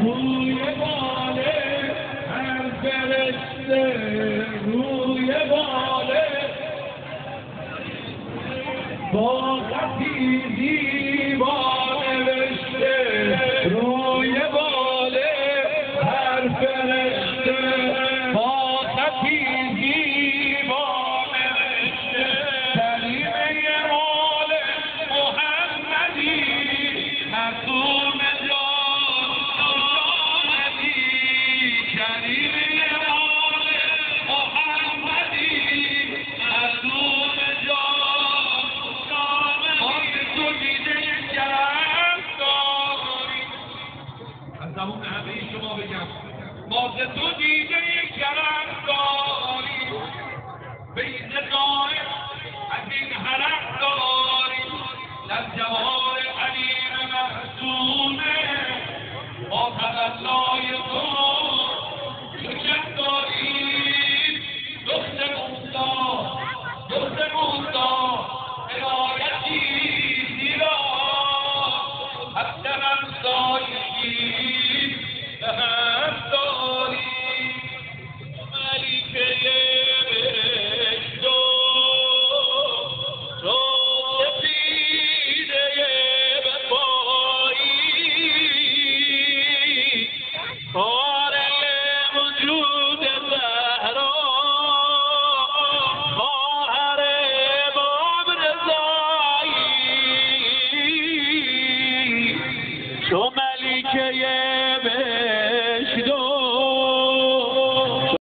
روی باله هر فرشته روی باله با خطی زیبا نوشته روی باله هر فرشته با خطی زیبا نوشته کلمه مال محمدی معصوم جان آمدی کلمه مال محمدی معصوم جان آمدی تو دیده گرم داری از زبون همه شما بگم ما ز تو دیده گرم داری بیض قائم از این حرم داری در جواب